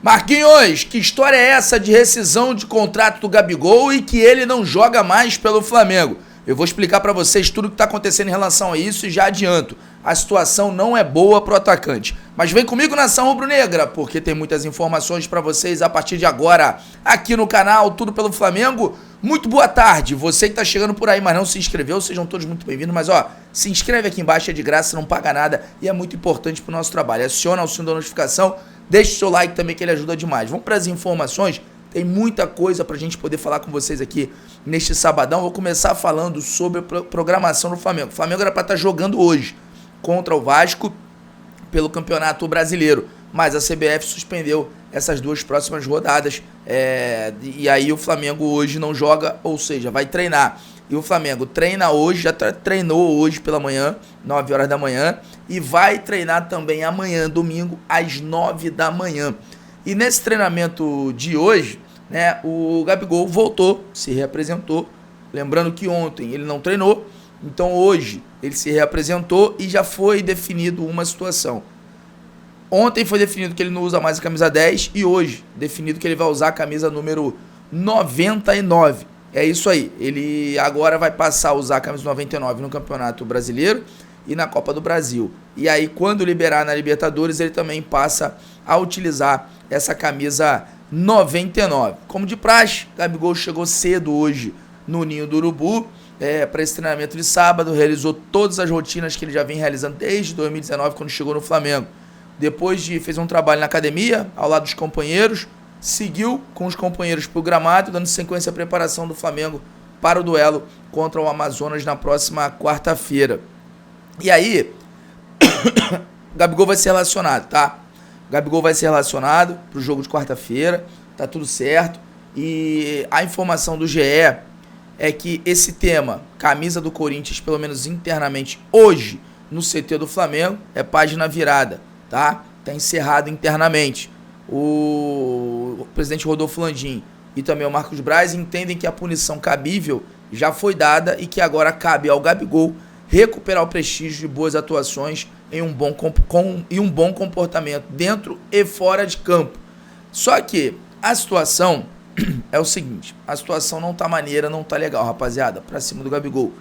Marquinhos, que história é essa de rescisão de contrato do Gabigol e que ele não joga mais pelo Flamengo? Eu vou explicar pra vocês tudo o que tá acontecendo em relação a isso e já adianto, a situação não é boa pro atacante. Mas vem comigo, nação rubro-negra, porque tem muitas informações pra vocês a partir de agora, aqui no canal Tudo Pelo Flamengo. Muito boa tarde, você que tá chegando por aí, mas não se inscreveu, sejam todos muito bem-vindos. Mas ó, se inscreve aqui embaixo, é de graça, não paga nada e é muito importante pro nosso trabalho. Aciona o sino da notificação, deixa o seu like também que ele ajuda demais. Vamos para as informações, tem muita coisa pra gente poder falar com vocês aqui neste sabadão. Vou começar falando sobre a programação do Flamengo. O Flamengo era pra estar jogando hoje contra o Vasco pelo Campeonato Brasileiro, mas a CBF suspendeu essas duas próximas rodadas, e aí o Flamengo hoje não joga, ou seja, vai treinar. E o Flamengo treina hoje, já treinou hoje pela manhã, 9 horas da manhã, e vai treinar também amanhã, domingo, às 9 da manhã. E nesse treinamento de hoje, né, o Gabigol voltou, se reapresentou. Lembrando que ontem ele não treinou, então hoje ele se reapresentou e já foi definido uma situação. Ontem foi definido que ele não usa mais a camisa 10 e hoje definido que ele vai usar a camisa número 99. É isso aí, ele agora vai passar a usar a camisa 99 no Campeonato Brasileiro e na Copa do Brasil. E aí quando liberar na Libertadores ele também passa a utilizar essa camisa 99. Como de praxe, Gabigol chegou cedo hoje no Ninho do Urubu para esse treinamento de sábado, realizou todas as rotinas que ele já vem realizando desde 2019 quando chegou no Flamengo. Depois fez um trabalho na academia, ao lado dos companheiros, seguiu com os companheiros para o gramado, dando sequência à preparação do Flamengo para o duelo contra o Amazonas na próxima quarta-feira. E aí, o Gabigol vai ser relacionado, tá? O Gabigol vai ser relacionado para o jogo de quarta-feira, tá tudo certo. E a informação do GE é que esse tema, camisa do Corinthians, pelo menos internamente, hoje, no CT do Flamengo, é página virada, tá? Tá encerrado internamente. O presidente Rodolfo Landim e também o Marcos Braz entendem que a punição cabível já foi dada e que agora cabe ao Gabigol recuperar o prestígio de boas atuações em um bom comportamento dentro e fora de campo. Só que a situação é o seguinte, a situação não tá maneira, não tá legal, rapaziada, pra cima do Gabigol.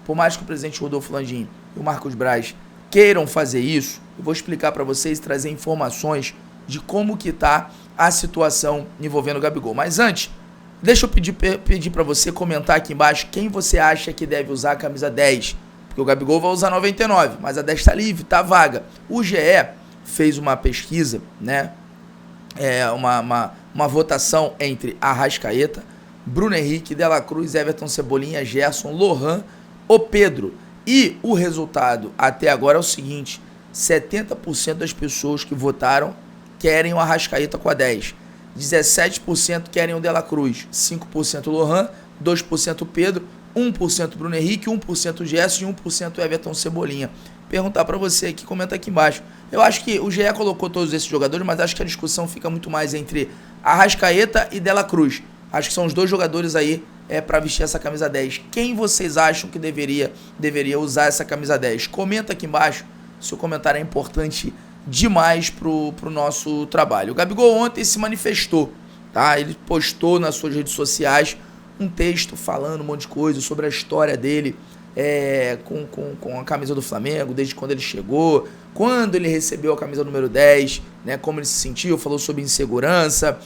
Por mais que o presidente Rodolfo Landim e o Marcos Braz queiram fazer isso, eu vou explicar pra vocês, trazer informações de como que tá a situação envolvendo o Gabigol. Mas antes, deixa eu pedir pra você comentar aqui embaixo quem você acha que deve usar a camisa 10. Porque o Gabigol vai usar 99, mas a 10 tá livre, tá vaga. O GE fez uma pesquisa, né? Uma votação entre Arrascaeta, Bruno Henrique, De La Cruz, Everton Cebolinha, Gerson, Lohan, o Pedro. E o resultado até agora é o seguinte: 70% das pessoas que votaram querem o Arrascaeta com a 10. 17% querem o De La Cruz, 5% Lohan, 2% Pedro, 1% Bruno Henrique, 1% Gerson e 1% Everton Cebolinha. Perguntar pra você aqui, comenta aqui embaixo. Eu acho que o GE colocou todos esses jogadores, mas acho que a discussão fica muito mais entre Arrascaeta e De La Cruz. Acho que são os dois jogadores aí pra vestir essa camisa 10. Quem vocês acham que deveria usar essa camisa 10? Comenta aqui embaixo, seu comentário é importante demais pro nosso trabalho. O Gabigol ontem se manifestou, tá? Ele postou nas suas redes sociais um texto falando um monte de coisa sobre a história dele com a camisa do Flamengo, desde quando ele chegou, quando ele recebeu a camisa número 10, né, como ele se sentiu, falou sobre insegurança,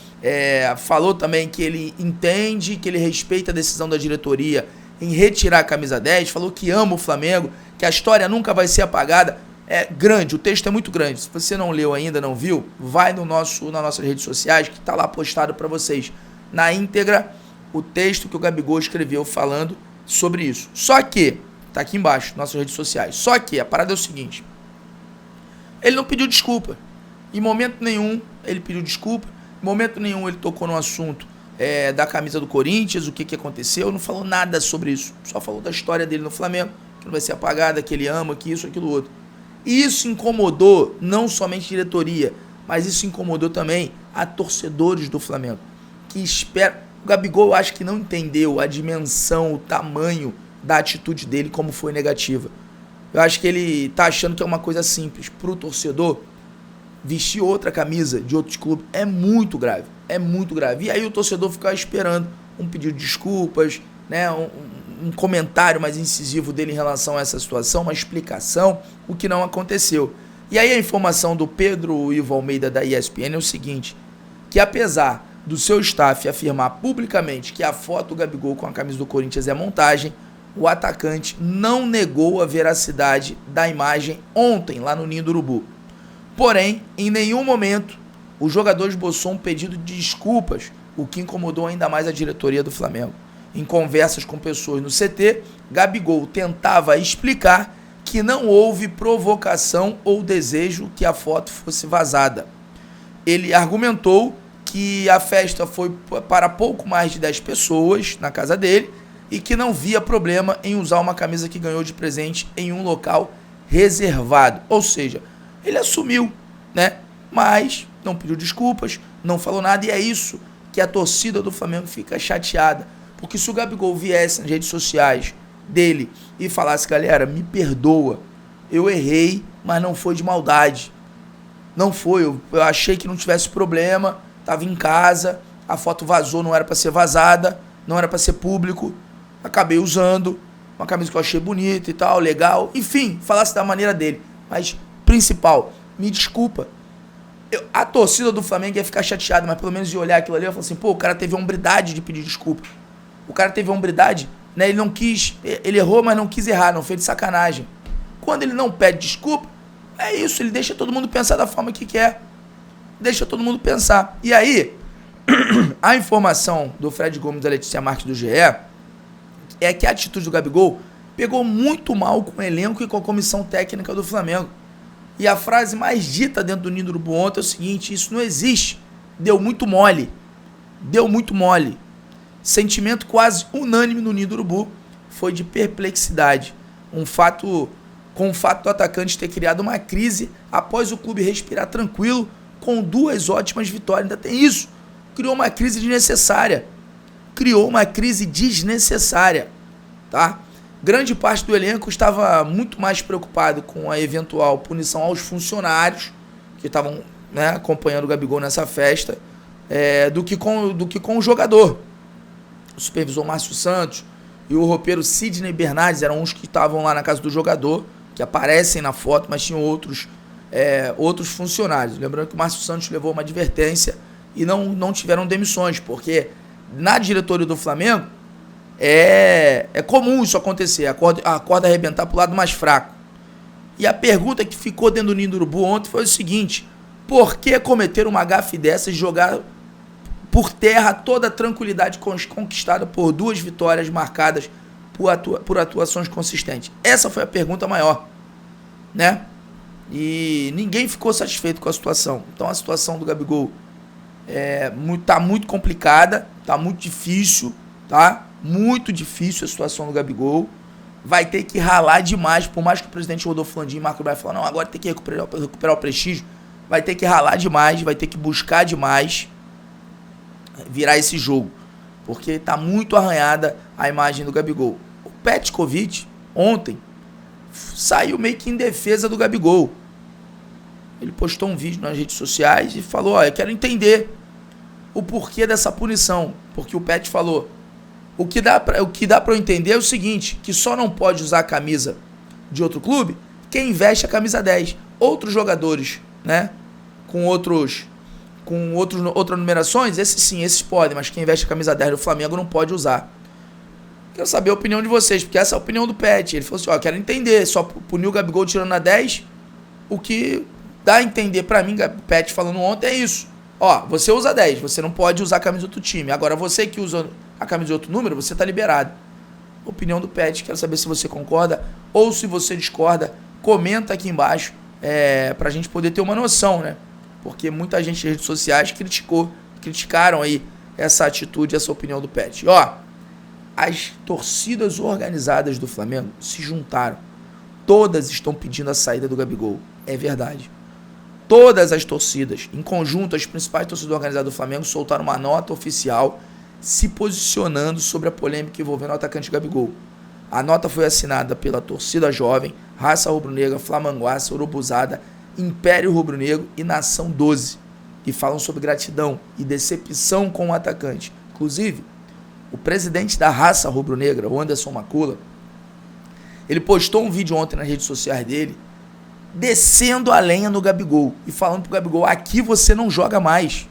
falou também que ele entende, que ele respeita a decisão da diretoria em retirar a camisa 10, falou que ama o Flamengo, que a história nunca vai ser apagada. É grande, o texto é muito grande. Se você não leu ainda, não viu, vai nas nossas redes sociais que tá lá postado para vocês na íntegra o texto que o Gabigol escreveu falando sobre isso. Só que, tá aqui embaixo, nossas redes sociais, só que a parada é o seguinte: ele não pediu desculpa. Em momento nenhum ele pediu desculpa, em momento nenhum ele tocou no assunto da camisa do Corinthians, o que aconteceu, não falou nada sobre isso. Só falou da história dele no Flamengo, que não vai ser apagada, que ele ama, que isso, aquilo, outro. E isso incomodou não somente a diretoria, mas isso incomodou também a torcedores do Flamengo, que esperam. O Gabigol, eu acho que não entendeu a dimensão, o tamanho da atitude dele, como foi negativa. Eu acho que ele tá achando que é uma coisa simples. Pro torcedor, vestir outra camisa de outros clubes é muito grave. É muito grave. E aí o torcedor fica esperando um pedido de desculpas, né, um comentário mais incisivo dele em relação a essa situação, uma explicação, o que não aconteceu. E aí a informação do Pedro Ivo Almeida da ESPN é o seguinte, que apesar do seu staff afirmar publicamente que a foto do Gabigol com a camisa do Corinthians é montagem, o atacante não negou a veracidade da imagem ontem lá no Ninho do Urubu. Porém, em nenhum momento o jogador esboçou um pedido de desculpas, o que incomodou ainda mais a diretoria do Flamengo. Em conversas com pessoas no CT, Gabigol tentava explicar que não houve provocação ou desejo que a foto fosse vazada. Ele argumentou que a festa foi para pouco mais de 10 pessoas na casa dele e que não via problema em usar uma camisa que ganhou de presente em um local reservado. Ou seja, ele assumiu, né? Mas não pediu desculpas, não falou nada, e é isso que a torcida do Flamengo fica chateada. Porque se o Gabigol viesse nas redes sociais dele e falasse, galera, me perdoa, eu errei, mas não foi de maldade. Não foi, eu achei que não tivesse problema, tava em casa, a foto vazou, não era para ser vazada, não era para ser público, acabei usando uma camisa que eu achei bonita e tal, legal, enfim, falasse da maneira dele. Mas, principal, me desculpa, a torcida do Flamengo ia ficar chateada, mas pelo menos ia olhar aquilo ali e falar assim, pô, o cara teve a hombridade de pedir desculpa. O cara teve a hombridade, né? Ele não quis, ele errou, mas não quis errar, não fez de sacanagem. Quando ele não pede desculpa, é isso, ele deixa todo mundo pensar da forma que quer. Deixa todo mundo pensar. E aí, a informação do Fred Gomes e da Letícia Marques do GE é que a atitude do Gabigol pegou muito mal com o elenco e com a comissão técnica do Flamengo. E a frase mais dita dentro do Ninho do Urubu ontem é o seguinte, isso não existe. Deu muito mole. Deu muito mole. Sentimento quase unânime no Ninho do Urubu foi de perplexidade. Com o fato do atacante ter criado uma crise após o clube respirar tranquilo com 2 ótimas vitórias. Ainda tem isso. Criou uma crise desnecessária. Tá? Grande parte do elenco estava muito mais preocupado com a eventual punição aos funcionários que estavam, né, acompanhando o Gabigol nessa festa, do que com o jogador. O supervisor Márcio Santos e o roupeiro Sidney Bernardes eram uns que estavam lá na casa do jogador, que aparecem na foto, mas tinham outros funcionários. Lembrando que o Márcio Santos levou uma advertência e não tiveram demissões, porque na diretoria do Flamengo é comum isso acontecer, a corda arrebentar para o lado mais fraco. E a pergunta que ficou dentro do Ninho do Urubu ontem foi o seguinte, por que cometer uma gafe dessa e jogar por terra toda a tranquilidade conquistada por 2 vitórias marcadas por atuações consistentes? Essa foi a pergunta maior, né? E ninguém ficou satisfeito com a situação. Então a situação do Gabigol tá muito complicada, tá muito difícil, tá? Muito difícil a situação do Gabigol. Vai ter que ralar demais, por mais que o presidente Rodolfo Landim e Marco Braz falou, não, agora tem que recuperar o prestígio. Vai ter que ralar demais, vai ter que buscar demais virar esse jogo, porque tá muito arranhada a imagem do Gabigol. O Petkovic, ontem, saiu meio que em defesa do Gabigol. Ele postou um vídeo nas redes sociais e falou, eu quero entender o porquê dessa punição, porque o Pet falou, o que dá pra eu entender é o seguinte, que só não pode usar a camisa de outro clube quem veste a camisa 10. Outros jogadores, né, com outras numerações, esses podem, mas quem veste a camisa 10 do Flamengo não pode usar. Quero saber a opinião de vocês, porque essa é a opinião do Pet. Ele falou assim, quero entender, só puniu o Gabigol tirando a 10, o que dá a entender pra mim, o Pet falando ontem, é isso. Você usa 10, você não pode usar a camisa de outro time. Agora, você que usa a camisa de outro número, você tá liberado. Opinião do Pet, quero saber se você concorda ou se você discorda. Comenta aqui embaixo, pra gente poder ter uma noção, né? Porque muita gente nas redes sociais criticaram aí essa atitude, essa opinião do Pet. As torcidas organizadas do Flamengo se juntaram. Todas estão pedindo a saída do Gabigol. É verdade. Todas as torcidas, em conjunto, as principais torcidas organizadas do Flamengo soltaram uma nota oficial se posicionando sobre a polêmica envolvendo o atacante Gabigol. A nota foi assinada pela torcida jovem, Raça Rubro-Negra, Flamanguaça, Urubuzada, Império Rubro-Negro e Nação 12, e falam sobre gratidão e decepção com o atacante. Inclusive, o presidente da raça rubro-negra, o Anderson Macula, ele postou um vídeo ontem nas redes sociais dele, descendo a lenha no Gabigol e falando pro Gabigol: aqui você não joga mais.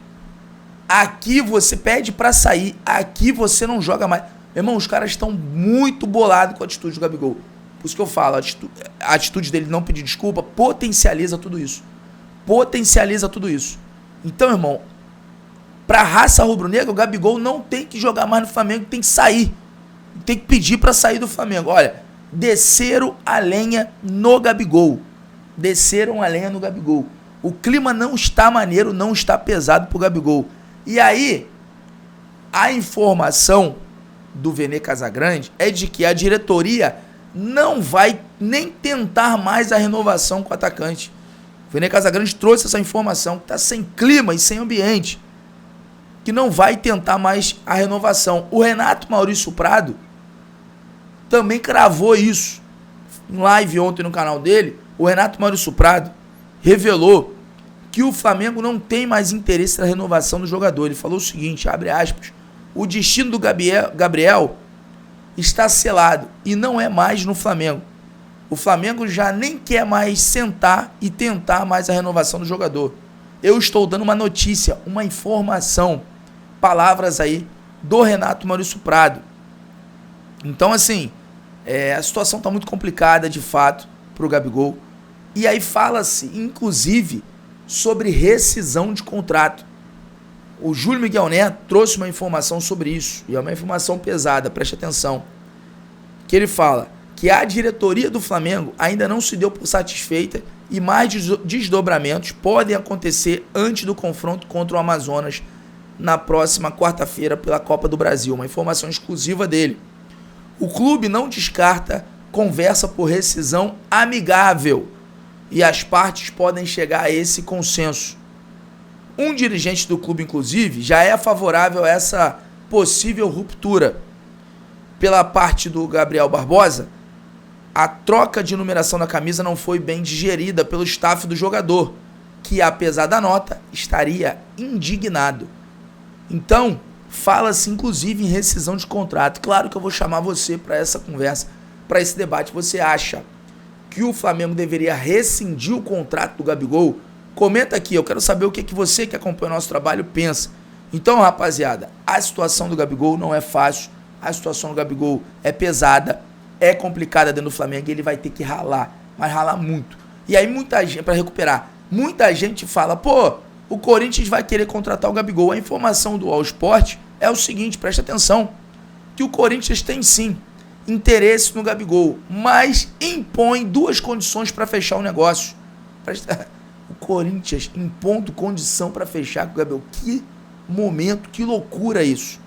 Aqui você pede pra sair. Aqui você não joga mais. Meu irmão, os caras estão muito bolados com a atitude do Gabigol. Por isso que eu falo, a atitude dele não pedir desculpa potencializa tudo isso. Potencializa tudo isso. Então, irmão, pra raça rubro-negra, o Gabigol não tem que jogar mais no Flamengo, tem que sair. Tem que pedir pra sair do Flamengo. Olha, desceram a lenha no Gabigol. Desceram a lenha no Gabigol. O clima não está maneiro, não está pesado pro Gabigol. E aí, a informação do Vene Casagrande é de que a diretoria não vai nem tentar mais a renovação com o atacante. O Vene Casagrande trouxe essa informação, que está sem clima e sem ambiente, que não vai tentar mais a renovação. O Renato Maurício Prado também cravou isso. Em live ontem no canal dele, o Renato Maurício Prado revelou que o Flamengo não tem mais interesse na renovação do jogador. Ele falou o seguinte, abre aspas: o destino do Gabriel está selado e não é mais no Flamengo. O Flamengo já nem quer mais sentar e tentar mais a renovação do jogador. Eu estou dando uma notícia, uma informação, palavras aí do Renato Maurício Prado. Então, assim, a situação está muito complicada, de fato, para o Gabigol. E aí fala-se, inclusive, sobre rescisão de contrato. O Júlio Miguel Neto trouxe uma informação sobre isso, e é uma informação pesada, preste atenção, que ele fala que a diretoria do Flamengo ainda não se deu por satisfeita e mais desdobramentos podem acontecer antes do confronto contra o Amazonas na próxima quarta-feira pela Copa do Brasil. Uma informação exclusiva dele. O clube não descarta conversa por rescisão amigável e as partes podem chegar a esse consenso. Um dirigente do clube, inclusive, já é favorável a essa possível ruptura. Pela parte do Gabriel Barbosa, a troca de numeração da camisa não foi bem digerida pelo staff do jogador, que, apesar da nota, estaria indignado. Então, fala-se inclusive em rescisão de contrato. Claro que eu vou chamar você para essa conversa, para esse debate. Você acha que o Flamengo deveria rescindir o contrato do Gabigol? Comenta aqui, eu quero saber o que você que acompanha o nosso trabalho pensa. Então, rapaziada, a situação do Gabigol não é fácil, a situação do Gabigol é pesada, é complicada dentro do Flamengo e ele vai ter que ralar, mas ralar muito. E aí muita gente, para recuperar, muita gente fala, pô, o Corinthians vai querer contratar o Gabigol. A informação do All Sport é o seguinte, presta atenção, que o Corinthians tem sim interesse no Gabigol, mas impõe duas condições para fechar o negócio. O Corinthians impondo condição para fechar com o Gabigol. Que momento, que loucura isso.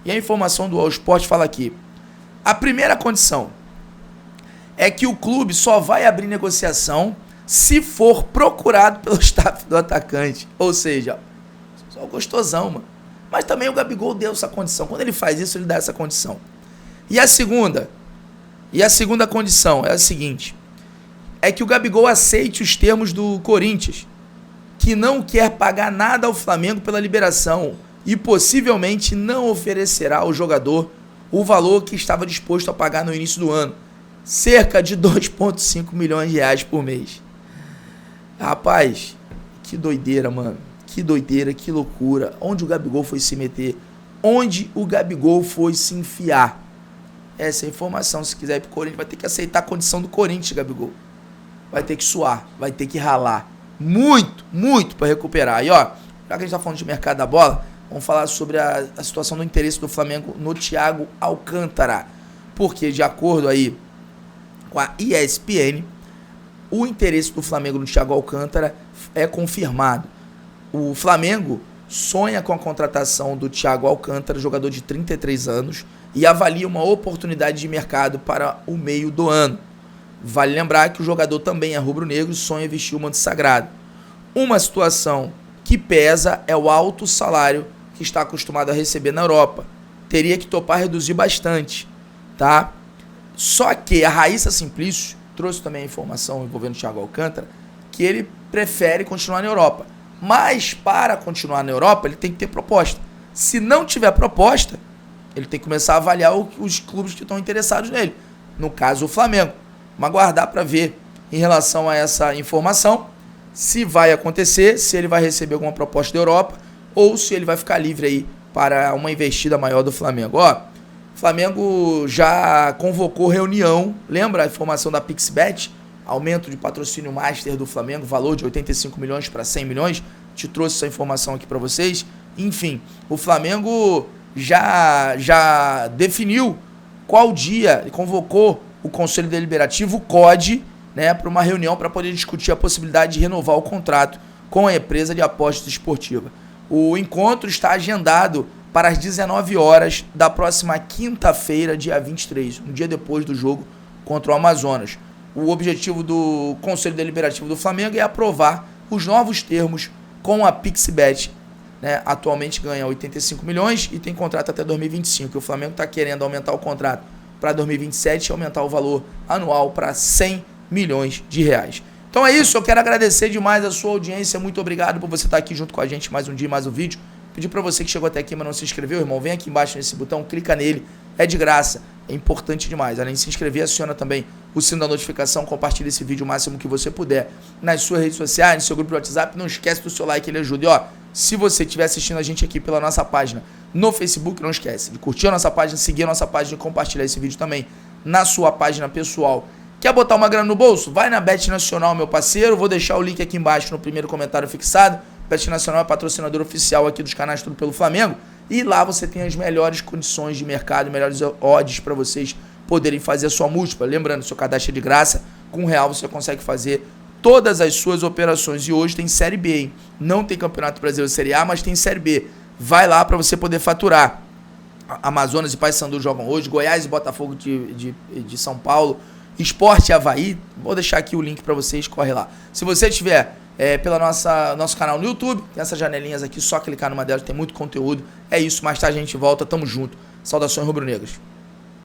E a informação do All Sport fala aqui: a primeira condição é que o clube só vai abrir negociação se for procurado pelo staff do atacante. Ou seja, só o gostosão, mano. Mas também o Gabigol deu essa condição. Quando ele faz isso, ele dá essa condição. E a segunda condição é a seguinte: é que o Gabigol aceite os termos do Corinthians, que não quer pagar nada ao Flamengo pela liberação e possivelmente não oferecerá ao jogador o valor que estava disposto a pagar no início do ano, cerca de 2,5 milhões de reais por mês. Rapaz, que doideira, mano. Que doideira, que loucura. Onde o Gabigol foi se meter? Onde o Gabigol foi se enfiar? Essa é a informação. Se quiser ir pro Corinthians, vai ter que aceitar a condição do Corinthians, Gabigol. Vai ter que suar, vai ter que ralar. Muito, muito para recuperar. E ó, já que a gente tá falando de mercado da bola, vamos falar sobre a situação do interesse do Flamengo no Thiago Alcântara. Porque, de acordo aí com a ESPN, o interesse do Flamengo no Thiago Alcântara é confirmado. O Flamengo sonha com a contratação do Thiago Alcântara, jogador de 33 anos, e avalia uma oportunidade de mercado para o meio do ano. Vale lembrar que o jogador também é rubro-negro e sonha vestir o manto sagrado. Uma situação que pesa é o alto salário que está acostumado a receber na Europa. Teria que topar reduzir bastante, tá? Só que a Raíssa Simplício trouxe também a informação envolvendo o Thiago Alcântara, que ele prefere continuar na Europa. Mas para continuar na Europa, ele tem que ter proposta. Se não tiver proposta, ele tem que começar a avaliar os clubes que estão interessados nele. No caso, o Flamengo. Mas aguardar para ver em relação a essa informação, se vai acontecer, se ele vai receber alguma proposta da Europa ou se ele vai ficar livre aí para uma investida maior do Flamengo. Ó, o Flamengo já convocou reunião, lembra a informação da PixBet? Aumento de patrocínio master do Flamengo, valor de 85 milhões para 100 milhões. Te trouxe essa informação aqui para vocês. Enfim, o Flamengo já definiu qual dia, ele convocou o Conselho Deliberativo, o COD, né, para uma reunião para poder discutir a possibilidade de renovar o contrato com a empresa de apostas esportiva. O encontro está agendado para as 19 horas da próxima quinta-feira, dia 23, um dia depois do jogo contra o Amazonas. O objetivo do Conselho Deliberativo do Flamengo é aprovar os novos termos com a PixBet. Né? Atualmente ganha 85 milhões e tem contrato até 2025. O Flamengo está querendo aumentar o contrato para 2027 e aumentar o valor anual para 100 milhões de reais. Então é isso, eu quero agradecer demais a sua audiência, muito obrigado por você estar aqui junto com a gente mais um dia, mais um vídeo. Pedir para você que chegou até aqui, mas não se inscreveu, irmão, vem aqui embaixo nesse botão, clica nele, é de graça, é importante demais. Além de se inscrever, aciona também o sino da notificação, compartilha esse vídeo o máximo que você puder nas suas redes sociais, no seu grupo de WhatsApp, não esquece do seu like, ele ajuda. E ó, se você estiver assistindo a gente aqui pela nossa página no Facebook, não esquece de curtir a nossa página, seguir a nossa página e compartilhar esse vídeo também na sua página pessoal. Quer botar uma grana no bolso? Vai na Bet Nacional, meu parceiro. Vou deixar o link aqui embaixo no primeiro comentário fixado. Bet Nacional é patrocinador oficial aqui dos canais Tudo Pelo Flamengo. E lá você tem as melhores condições de mercado, melhores odds para vocês poderem fazer a sua múltipla. Lembrando, seu cadastro é de graça. Com R$1 você consegue fazer todas as suas operações. E hoje tem Série B, hein? Não tem Campeonato Brasileiro Série A, mas tem Série B. Vai lá para você poder faturar. Amazonas e Paysandu jogam hoje. Goiás e Botafogo de São Paulo. Sport Avaí, vou deixar aqui o link para vocês, corre lá. Se você estiver pelo nosso canal no YouTube, tem essas janelinhas aqui, só clicar numa delas, tem muito conteúdo. É isso, mais tarde a gente volta, tamo junto. Saudações rubro-negras.